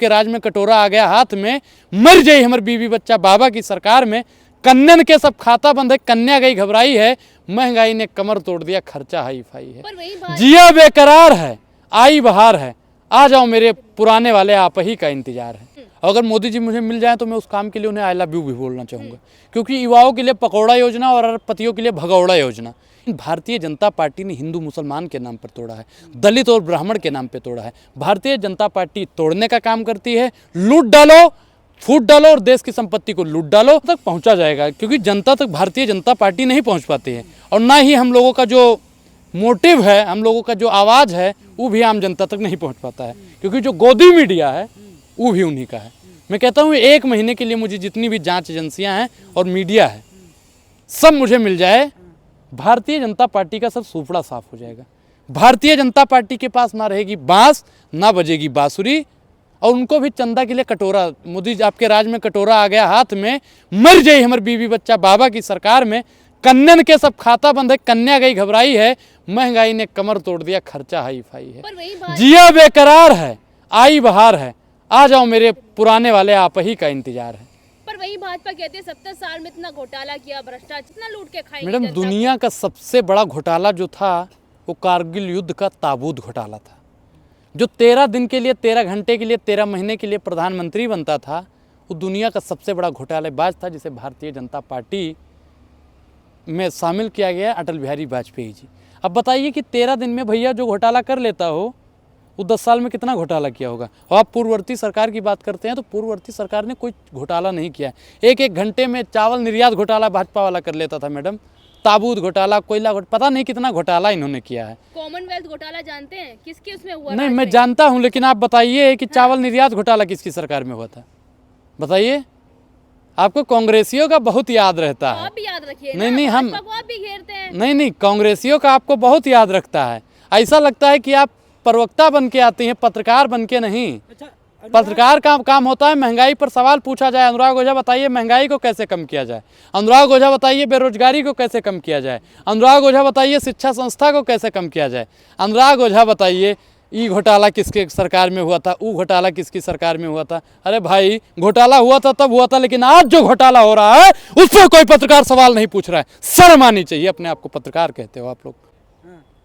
के राज में कटोरा आ गया हाथ में, मर जाई हमर बीवी बच्चा बाबा की सरकार में, कन्नन के सब खाता बंद है, कन्या गई घबराई है, महंगाई ने कमर तोड़ दिया, खर्चा हाई फाई है, जिया बेकरार है, आई बहार है, आ जाओ मेरे पुराने वाले आप ही का इंतजार है। अगर मोदी जी मुझे मिल जाए तो मैं उस काम के लिए उन्हें आई लव यू भी बोलना चाहूँगा, क्योंकि युवाओं के लिए पकौड़ा योजना और अरबपतियों के लिए भगौड़ा योजना भारतीय जनता पार्टी ने हिंदू मुसलमान के नाम पर तोड़ा है, दलित और ब्राह्मण के नाम पे तोड़ा है। भारतीय जनता पार्टी तोड़ने का काम करती है, लूट डालो, फूट डालो और देश की संपत्ति को लूट डालो तक पहुंचा जाएगा, क्योंकि जनता तक भारतीय जनता पार्टी नहीं पहुंच पाती है, और ना ही हम लोगों का जो मोटिव है, हम लोगों का जो आवाज़ है वो भी आम जनता तक नहीं पहुंच पाता है, क्योंकि जो गोदी मीडिया है वो भी उन्हीं का है। मैं कहता हूँ 1 महीने के लिए मुझे जितनी भी जांच एजेंसियां हैं और मीडिया है सब मुझे मिल जाए, भारतीय जनता पार्टी का सब सूपड़ा साफ हो जाएगा। भारतीय जनता पार्टी के पास ना रहेगी बांस, ना बजेगी बांसुरी, और उनको भी चंदा के लिए कटोरा, मोदी आपके राज में कटोरा आ गया हाथ में, मर जाई हमर बीवी बच्चा बाबा की सरकार में, कन्नन के सब खाता बंद है, कन्या गई घबराई है, महंगाई ने कमर तोड़ दिया, खर्चा हाई फाई है, जिया बेकरार है, आई बहार है, आ जाओ मेरे पुराने वाले आप ही का इंतजार है। पर वही भाजपा कहते हैं 70 साल में इतना घोटाला किया, भ्रष्टाचार, इतना लूट के खाई। मैडम दुनिया का सबसे बड़ा घोटाला जो था वो कारगिल युद्ध का ताबूत घोटाला था, जो 13 दिन के लिए, 13 घंटे के लिए, 13 महीने के लिए प्रधानमंत्री बनता था, वो दुनिया का सबसे बड़ा घोटालेबाज था, जिसे भारतीय जनता पार्टी में शामिल किया गया अटल बिहारी वाजपेयी जी। अब बताइए कि 13 दिन में भैया जो घोटाला कर लेता हो वो 10 साल में कितना घोटाला किया होगा। और आप पूर्ववर्ती सरकार की बात करते हैं तो पूर्ववर्ती सरकार ने कोई घोटाला नहीं किया। एक घंटे में चावल निर्यात घोटाला भाजपा वाला कर लेता था मैडम, ताबूत घोटाला, कोयला घोटाला, पता नहीं कितना घोटाला इन्होंने किया है। कॉमनवेल्थ घोटाला जानते हैं किसके उसमें हुआ? नहीं, मैं जानता हूँ, लेकिन आप बताइए कि चावल निर्यात घोटाला किसकी सरकार में हुआ था, बताइए। आपको कांग्रेसियों का बहुत याद रहता है। आप भी याद रखिए। नहीं, हम आप भी घेरते हैं। नहीं, कांग्रेसियों का आपको बहुत याद रखता है। ऐसा लगता है कि आप प्रवक्ता बन के आती हैं, पत्रकार बन के नहीं। पत्रकार का काम होता है महंगाई पर सवाल पूछा जाए। अनुराग ओझा बताइए महंगाई को कैसे कम किया जाए, अनुराग ओझा बताइए बेरोजगारी को कैसे कम किया जाए, अनुराग ओझा बताइए शिक्षा संस्था को कैसे कम किया जाए, अनुराग ओझा बताइए ई घोटाला किसके सरकार में हुआ था, वो घोटाला किसकी सरकार में हुआ था। अरे भाई, घोटाला हुआ था तब हुआ था, लेकिन आज जो घोटाला हो रहा है उस पर कोई पत्रकार सवाल नहीं पूछ रहा है। शर्म आनी चाहिए। अपने आप को पत्रकार कहते हो आप लोग।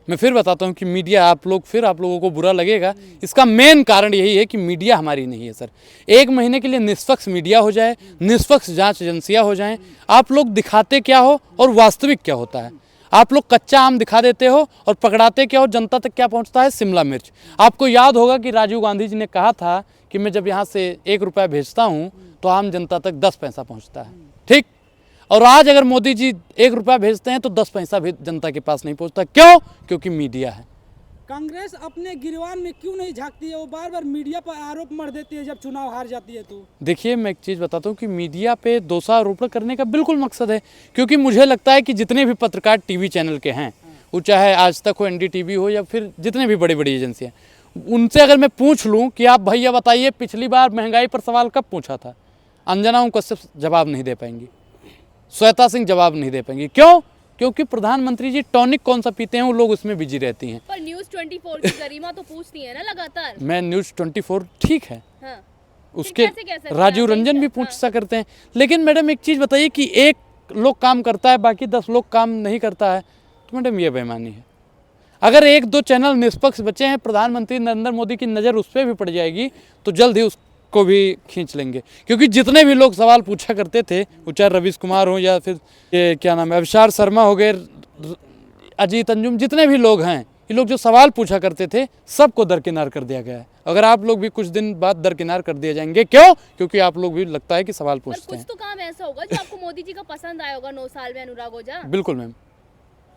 मैं फिर बताता हूँ कि मीडिया, आप लोगों को बुरा लगेगा, इसका मेन कारण यही है कि मीडिया हमारी नहीं है सर। 1 महीने के लिए निष्पक्ष मीडिया हो जाए, निष्पक्ष जांच एजेंसियां हो जाएं। आप लोग दिखाते क्या हो और वास्तविक क्या होता है। आप लोग कच्चा आम दिखा देते हो और पकड़ाते क्या हो, जनता तक क्या पहुंचता है, शिमला मिर्च। आपको याद होगा कि राजीव गांधी जी ने कहा था कि मैं जब यहाँ से 1 रुपया भेजता हूँ तो आम जनता तक 10 पैसा पहुँचता है, ठीक। और आज अगर मोदी जी 1 रुपया भेजते हैं तो 10 पैसा भी जनता के पास नहीं पहुंचता। क्यों? क्योंकि मीडिया है। कांग्रेस अपने गिरवान में क्यों नहीं झांकती है? वो बार बार मीडिया पर आरोप मर देती है जब चुनाव हार जाती है तो। देखिए, मैं एक चीज़ बताता हूँ कि मीडिया पे दोषारोपण करने का बिल्कुल मकसद है, क्योंकि मुझे लगता है कि जितने भी पत्रकार टीवी चैनल के हैं, वो चाहे आज तक हो, NDTV हो, या फिर जितने भी बड़ी बड़ी एजेंसियाँ, उनसे अगर मैं पूछ लूँ कि आप भैया बताइए पिछली बार महंगाई पर सवाल कब पूछा था, अंजना कश्यप जवाब नहीं दे पाएंगी, श्वेता सिंह जवाब नहीं दे पाएंगी। क्यों? क्योंकि प्रधानमंत्री जी टॉनिक कौन सा पीते हैं वो लोग उसमें बिजी रहती हैं। पर न्यूज़ 24 की गरिमा तो पूछती है ना लगातार। मैं न्यूज़ 24 ठीक है, हाँ। उसके राजीव रंजन भी पूछ सा करते हैं। लेकिन मैडम एक चीज़ बताइए कि 1 लोग काम करता है, बाकी 10 लोग काम नहीं करता है, तो मैडम ये बेईमानी है। अगर 1-2 चैनल निष्पक्ष बचे हैं, प्रधानमंत्री नरेंद्र मोदी की नज़र उस पर भी पड़ जाएगी तो जल्द ही उसको भी खींच लेंगे। क्योंकि जितने भी लोग सवाल पूछा करते थे, वो चाहे रवीश कुमार हो या फिर ये क्या नाम है, अभिषार शर्मा हो गए, अजीत अंजुम, जितने भी लोग हैं, ये लोग जो सवाल पूछा करते थे सबको दरकिनार कर दिया गया है। अगर आप लोग भी कुछ दिन बाद दरकिनार कर दिए जाएंगे। क्यों? क्योंकि आप लोग भी लगता है कि सवाल पूछते हैं। कुछ तो काम ऐसा होगा जो आपको मोदी जी का पसंद आया होगा 9 साल में, अनुराग ओझा। बिल्कुल मैम,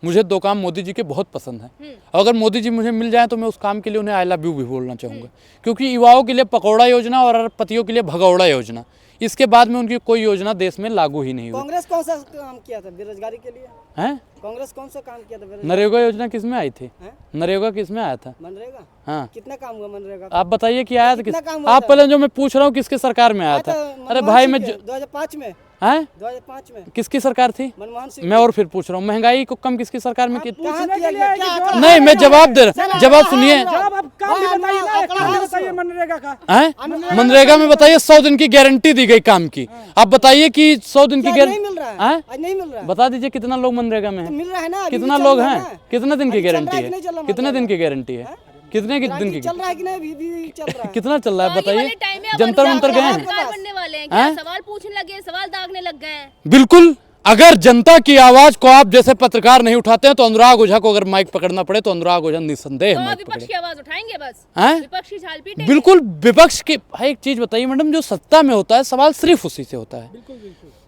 मुझे 2 काम मोदी जी के बहुत पसंद हैं। अगर मोदी जी मुझे मिल जाए तो मैं उस काम के लिए उन्हें आई लव यू भी बोलना चाहूँगा, क्योंकि युवाओं के लिए पकौड़ा योजना और अरबपतियों के लिए भगौड़ा योजना, इसके बाद में उनकी कोई योजना देश में लागू ही नहीं हुई। कांग्रेस कौन सा काम किया था बेरोजगारी के लिए? हैं? कांग्रेस कौन सा काम किया था? नरेगा योजना किसमें आई थी? नरेगा किसमें आया था? मनरेगा। हाँ, कितना काम हुआ मनरेगा? आप बताइए कि आया था किस? आप पहले जो मैं पूछ रहा हूँ किसके सरकार में आया था? अरे भाई, मैं 2005 में हैं? 2005 में किसकी सरकार थी? मनमोहन सिंह। मैं और फिर पूछ रहा हूँ, महंगाई को कम किसकी सरकार में की? कहाँ किया गया? क्या नहीं, मैं जवाब दे रहा, जवाब सुनिए। जवाब आप काम भी बताइए ना, एक काम भी बताइए मनरेगा का। हैं? मनरेगा में बताइए 100 दिन की गारंटी दी गई काम की, आप बताइए कि 100 दिन की नहीं गारंटी मिल रहा है, हैं? आज नहीं मिल रहा है। बता दीजिए कितना लोग मनरेगा में है? मिल रहा है ना, अभी कितना भी लोग चल रहा हैं? है ना। कितने दिन की अभी चल गारंटी रहा है है? कि नहीं चल रहा? कितने दिन की गारंटी है? कितने दिन की? चल रहा है कि नहीं? अभी भी चल रहा है। कितना चल रहा है आगे वाले बताइए? टाइम में अब जंतर अनुराग मंतर गए हैं? सरकार बनने वाले हैं, हैं? क्या सवाल पूछने लगे, सवाल दागने लग गए हैं। बिल्कुल, अगर जनता की आवाज को आप जैसे पत्रकार नहीं उठाते हैं तो अनुराग ओझा को अगर माइक पकड़ना पड़े तो अनुराग ओझा निसंदेह तो माइक विपक्ष पकड़े। की आवाज उठाएंगे बस, हैं? विपक्ष की झाल पीटेंगे। बिल्कुल, विपक्ष की भाई एक चीज बताइए मैडम, जो सत्ता में होता है सवाल सिर्फ उसी से होता है।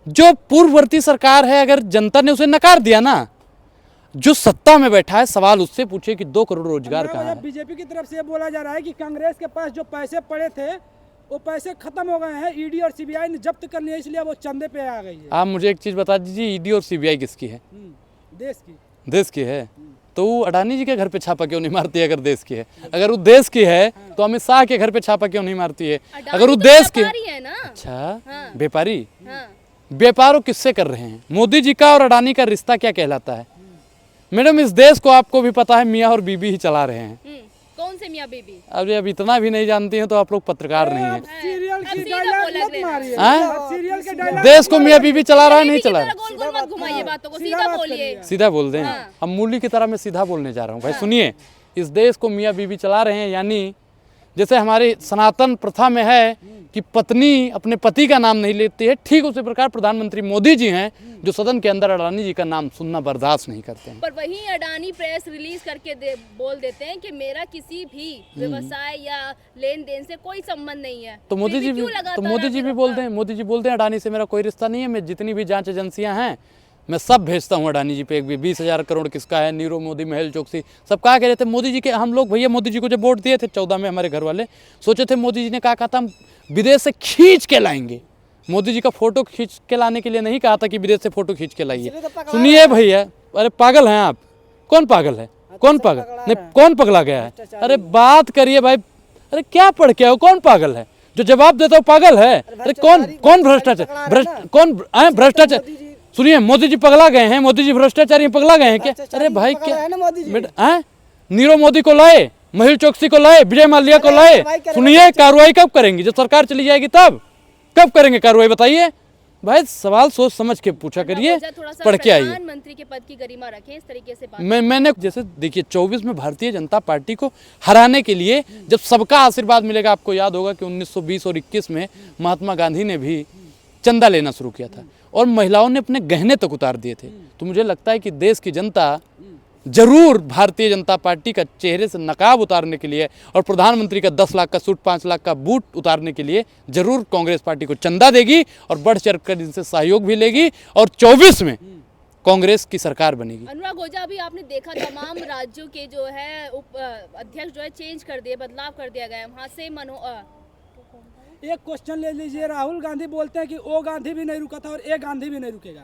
जो पूर्ववर्ती सरकार है, अगर जनता ने उसे नकार दिया ना, जो सत्ता में बैठा है सवाल उससे पूछे कि 2 करोड़ रोजगार कहाँ है? बीजेपी की तरफ से ये बोला जा रहा है कि कांग्रेस के पास जो पैसे पड़े थे वो पैसे खत्म हो गए हैं, ईडी और सीबीआई ने जब्त कर लिया, इसलिए वो चंदे पे आ गई है। आप मुझे एक चीज बता दीजिए, ईडी और सीबीआई किसकी है? देश की। देश की है। तो वो अडानी जी के घर पे छापा क्यों नहीं मारती है अगर देश की है? अगर वो देश की है तो अमित शाह के घर पे छापा क्यों नहीं मारती है? अगर वो देश की व्यापारी है ना। अच्छा, हाँ। व्यापारी हाँ। व्यापार वो किससे कर रहे हैं? मोदी जी का और अडानी का रिश्ता क्या कहलाता है? मैडम, इस देश को आपको भी पता है मियाँ और बीबी ही चला रहे हैं। कौन से मियाँ बीबी? अब इतना भी नहीं जानती हैं तो आप लोग पत्रकार नहीं हैं। सीरियल की सीधा डायलॉग बोला मत लेना। मारिए। हैं? सीरियल के डायलॉग देश को मियाँ बीबी चला रहा है, नहीं चला रहा? गोल गोल मत घुमाइए बातों को, सीधा बोलिए। सीधा बोल दें। अब मूली की तरह मैं सीधा बोलने जा रहा हूँ। भाई सुनिए, इस देश को मियाँ बीबी चला रहे हैं, यानी जैसे हमारी सनातन प्रथा में है कि पत्नी अपने पति का नाम नहीं लेती है, ठीक उसी प्रकार प्रधानमंत्री मोदी जी हैं जो सदन के अंदर अडानी जी का नाम सुनना बर्दाश्त नहीं करते हैं। पर वहीं अडानी प्रेस रिलीज करके बोल देते हैं कि मेरा किसी भी व्यवसाय या लेन देन से कोई संबंध नहीं है। तो मोदी जी भी बोलते हैं, मोदी जी बोलते हैं अडानी से मेरा कोई रिश्ता नहीं है, मैं जितनी भी जांच एजेंसियां हैं मैं सब भेजता हूँ अडानी जी पे। एक भी 20,000 करोड़ किसका है, नीरव मोदी, मेहुल चोकसी, सब कहा कह रहे थे मोदी जी के। हम लोग भैया मोदी जी को जब वोट दिए थे 14 में, हमारे घर वाले सोचे थे मोदी जी ने कहा था हम विदेश से खींच के लाएंगे। मोदी जी का फोटो खींच के लाने के लिए नहीं कहा था कि विदेश से फोटो खींच के लाइए। सुनिए भैया, अरे पागल हैं आप? कौन पागल है? कौन पागल नहीं, कौन पगला गया है? अरे बात करिए भाई, अरे क्या पढ़ के आओ? कौन पागल है? जो जवाब देता हो पागल है? अरे कौन भ्रष्टाचार, कौन भ्रष्टाचार? सुनिए, मोदी जी पगला गए हैं, मोदी जी भ्रष्टाचारी पगला गए हैं क्या? अरे भाई क्या, नीरव मोदी को लाए, मेहुल चोकसी को लाए, विजय माल्या को लाए। सुनिए, कार्रवाई कब करेंगी? जब सरकार चली जाएगी तब कब करेंगे कार्रवाई बताइए? भाई सवाल सोच समझ के पूछा करिए, पढ़ के आइए। प्रधानमंत्री के पद की गरिमा रखें, इस तरीके से बात। मैंने जैसे देखिए 24 में भारतीय जनता पार्टी को हराने के लिए जब सबका आशीर्वाद मिलेगा, आपको याद होगा कि 1920 और 21 में महात्मा गांधी ने भी चंदा लेना शुरू किया था और महिलाओं ने अपने गहने तक उतार दिए थे। तो मुझे लगता है कि देश की जनता जरूर भारतीय जनता पार्टी का चेहरे से नकाब उतारने के लिए और प्रधानमंत्री का 10 लाख का सूट, 5 लाख का बूट उतारने के लिए जरूर कांग्रेस पार्टी को चंदा देगी और बढ़ चढ़कर इनसे सहयोग भी लेगी और 24 में कांग्रेस की सरकार बनेगी। अनुराग ओझा, अभी आपने देखा तमाम राज्यों के जो है अध्यक्ष जो है चेंज कर दिए, बदलाव कर दिया गया। वहाँ से एक क्वेश्चन ले लीजिए, राहुल गांधी बोलते हैं कि ओ गांधी भी नहीं रुका था और ए गांधी भी नहीं रुकेगा।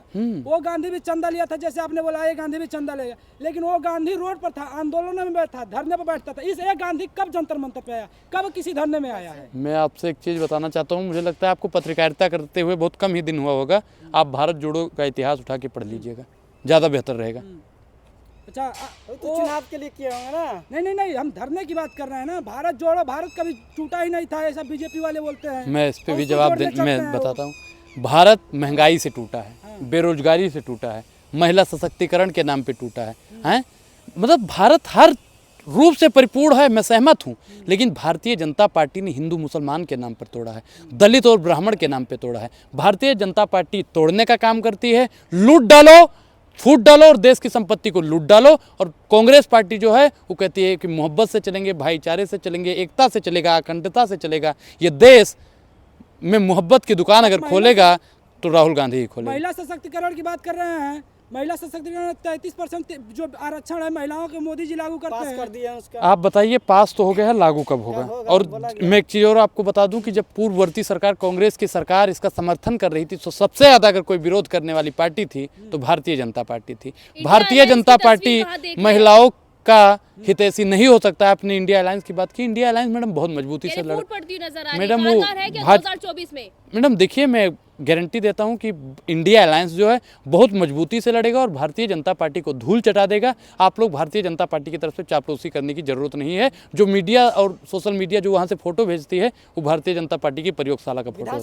ओ गांधी भी चंदा लिया था, जैसे आपने बोला ए गांधी भी चंदा लेगा, लेकिन वो गांधी रोड पर था, आंदोलनों में बैठा, धरने पर बैठता था। इस ए गांधी कब जंतर मंतर पे आया, कब किसी धरने में आया है? मैं आपसे एक चीज़ बताना चाहता हूँ, मुझे लगता है आपको पत्रकारिता करते हुए बहुत कम ही दिन हुआ होगा। आप भारत जोड़ो का इतिहास उठा के पढ़ लीजिएगा, ज़्यादा बेहतर रहेगा। अच्छा, तो चुनाव के लिए किया होगा ना? नहीं, हम धरने की बात कर रहे हैं ना। भारत जोड़ो, भारत कभी टूटा ही नहीं था, ऐसा बीजेपी वाले बोलते हैं। मैं इस पे भी जवाब मैं बताता हूँ। भारत महंगाई से टूटा है, बेरोजगारी से टूटा है, महिला सशक्तिकरण के नाम पे टूटा है, हैं? मतलब भारत हर रूप से परिपूर्ण है, मैं सहमत हूँ। लेकिन भारतीय जनता पार्टी ने हिंदू मुसलमान के नाम पर तोड़ा है, दलित और ब्राह्मण के नाम पे तोड़ा है। भारतीय जनता पार्टी तोड़ने का काम करती है, लूट डालो, फूट डालो और देश की संपत्ति को लूट डालो। और कांग्रेस पार्टी जो है वो कहती है कि मोहब्बत से चलेंगे, भाईचारे से चलेंगे, एकता से चलेगा, अखंडता से चलेगा। ये देश में मोहब्बत की दुकान अगर खोलेगा तो राहुल गांधी ही खोलेगा। महिला सशक्तिकरण की बात कर रहे हैं, महिला सशक्तिकरण 33% जो आरक्षण है महिलाओं के मोदी जी लागू करते हैं। कर दिया उसका। आप बताइए, पास तो हो गया है, लागू कब होगा? और मैं एक चीज़ और आपको बता दूं कि जब पूर्ववर्ती सरकार, कांग्रेस की सरकार इसका समर्थन कर रही थी तो सबसे ज़्यादा अगर कोई विरोध करने वाली पार्टी थी तो भारतीय जनता पार्टी थी। भारतीय जनता पार्टी महिलाओं का हितैषी नहीं हो सकता है। आपने इंडिया अलायंस की बात की, इंडिया अलायंस मैडम बहुत मजबूती से लड़, मैडम वो 2024 में मैडम देखिए, मैं गारंटी देता हूं कि इंडिया अलायंस जो है बहुत मजबूती से लड़ेगा और भारतीय जनता पार्टी को धूल चटा देगा। आप लोग भारतीय जनता पार्टी की तरफ से चापलूसी करने की जरूरत नहीं है। जो मीडिया और सोशल मीडिया जो वहां से फोटो भेजती है वो भारतीय जनता पार्टी की प्रयोगशाला का फोटो होता है।